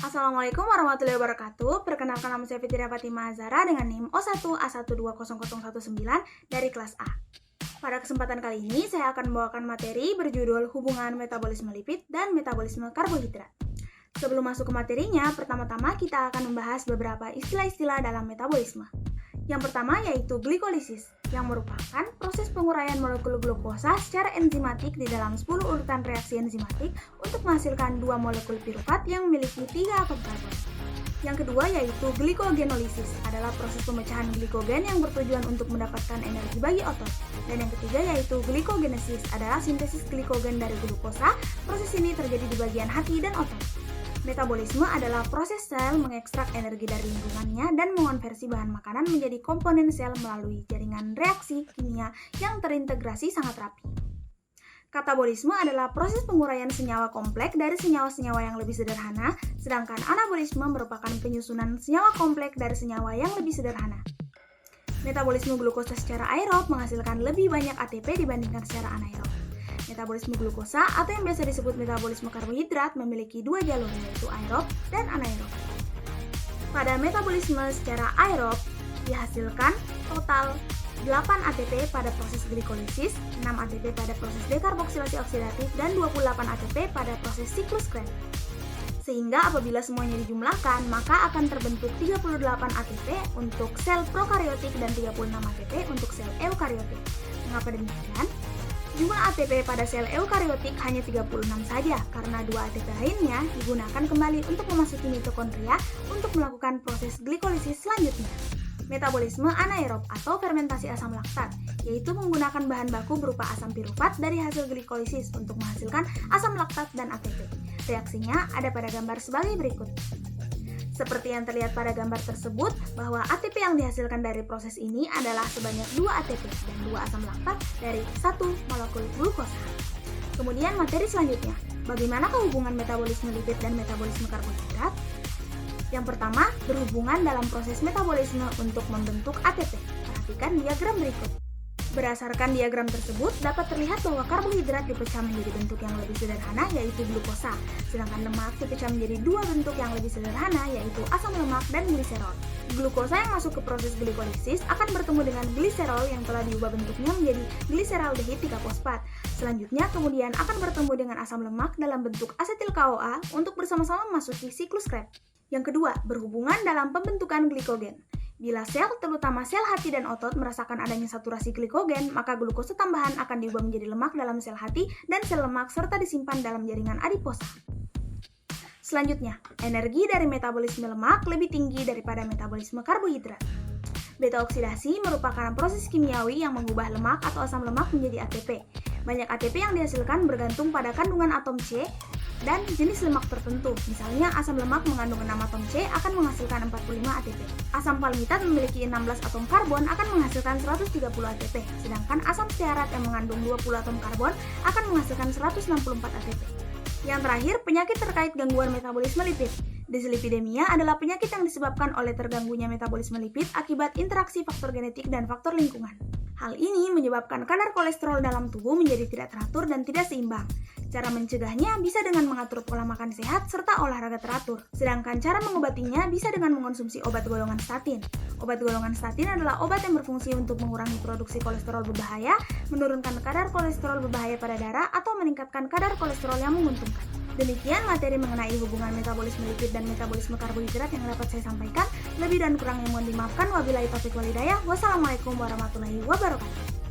Assalamualaikum warahmatullahi wabarakatuh. Perkenalkan, nama saya Fitria Fatimah Azhara dengan NIM O1A1200019 dari kelas A. Pada kesempatan kali ini, saya akan membawakan materi berjudul Hubungan Metabolisme Lipid dan Metabolisme Karbohidrat. Sebelum masuk ke materinya, pertama-tama kita akan membahas beberapa istilah-istilah dalam metabolisme. Yang pertama yaitu glikolisis, yang merupakan proses penguraian molekul glukosa secara enzimatik di dalam 10 urutan reaksi enzimatik untuk menghasilkan 2 molekul piruvat yang memiliki 3 atom karbon. Yang kedua yaitu glikogenolisis, adalah proses pemecahan glikogen yang bertujuan untuk mendapatkan energi bagi otot. Dan yang ketiga yaitu glikogenesis, adalah sintesis glikogen dari glukosa. Proses ini terjadi di bagian hati dan otot. Metabolisme adalah proses sel mengekstrak energi dari lingkungannya dan mengonversi bahan makanan menjadi komponen sel melalui jaringan reaksi kimia yang terintegrasi sangat rapi. Katabolisme adalah proses penguraian senyawa kompleks dari senyawa-senyawa yang lebih sederhana, sedangkan anabolisme merupakan penyusunan senyawa kompleks dari senyawa yang lebih sederhana. Metabolisme glukosa secara aerob menghasilkan lebih banyak ATP dibandingkan secara anaerob. Metabolisme glukosa atau yang biasa disebut metabolisme karbohidrat memiliki 2 jalur, yaitu aerob dan anaerob. Pada metabolisme secara aerob dihasilkan total 8 ATP pada proses glikolisis, 6 ATP pada proses dekarboksilasi oksidatif, dan 28 ATP pada proses siklus Krebs. Sehingga apabila semuanya dijumlahkan, maka akan terbentuk 38 ATP untuk sel prokaryotik dan 36 ATP untuk sel eukaryotik. Mengapa demikian? Jumlah ATP pada sel eukaryotik hanya 36 saja, karena 2 ATP lainnya digunakan kembali untuk memasuki mitokondria untuk melakukan proses glikolisis selanjutnya. Metabolisme anaerob atau fermentasi asam laktat, yaitu menggunakan bahan baku berupa asam piruvat dari hasil glikolisis untuk menghasilkan asam laktat dan ATP. Reaksinya ada pada gambar sebagai berikut. Seperti yang terlihat pada gambar tersebut, bahwa ATP yang dihasilkan dari proses ini adalah sebanyak 2 ATP dan 2 asam laktat dari 1 molekul glukosa. Kemudian materi selanjutnya, bagaimanakah hubungan metabolisme lipid dan metabolisme karbohidrat? Yang pertama, berhubungan dalam proses metabolisme untuk membentuk ATP. Perhatikan diagram berikut. Berdasarkan diagram tersebut, dapat terlihat bahwa karbohidrat dipecah menjadi bentuk yang lebih sederhana, yaitu glukosa, sedangkan lemak dipecah menjadi 2 bentuk yang lebih sederhana, yaitu asam lemak dan gliserol. Glukosa yang masuk ke proses glikolisis akan bertemu dengan gliserol yang telah diubah bentuknya menjadi gliseraldehid 3-fosfat. Selanjutnya kemudian akan bertemu dengan asam lemak dalam bentuk asetil CoA untuk bersama-sama memasuki siklus Krebs. Yang kedua, berhubungan dalam pembentukan glikogen. Bila sel, terutama sel hati dan otot, merasakan adanya saturasi glikogen, maka glukosa tambahan akan diubah menjadi lemak dalam sel hati dan sel lemak serta disimpan dalam jaringan adiposa. Selanjutnya, energi dari metabolisme lemak lebih tinggi daripada metabolisme karbohidrat. Beta oksidasi merupakan proses kimiawi yang mengubah lemak atau asam lemak menjadi ATP. Banyak ATP yang dihasilkan bergantung pada kandungan atom C dan jenis lemak tertentu. Misalnya asam lemak mengandung 6 atom C akan menghasilkan 45 ATP. Asam palmitat memiliki 16 atom karbon akan menghasilkan 130 ATP. Sedangkan asam stearat yang mengandung 20 atom karbon akan menghasilkan 164 ATP. Yang terakhir, penyakit terkait gangguan metabolisme lipid. Dislipidemia adalah penyakit yang disebabkan oleh terganggunya metabolisme lipid akibat interaksi faktor genetik dan faktor lingkungan. Hal ini menyebabkan kadar kolesterol dalam tubuh menjadi tidak teratur dan tidak seimbang. Cara mencegahnya bisa dengan mengatur pola makan sehat serta olahraga teratur. Sedangkan cara mengobatinya bisa dengan mengonsumsi obat golongan statin. Obat golongan statin adalah obat yang berfungsi untuk mengurangi produksi kolesterol berbahaya, menurunkan kadar kolesterol berbahaya pada darah, atau meningkatkan kadar kolesterol yang menguntungkan. Demikian materi mengenai hubungan metabolisme lipid dan metabolisme karbohidrat yang dapat saya sampaikan. Lebih dan kurangnya mohon dimaafkan. Wabillahi taufiq wal hidayah. Wassalamualaikum warahmatullahi wabarakatuh.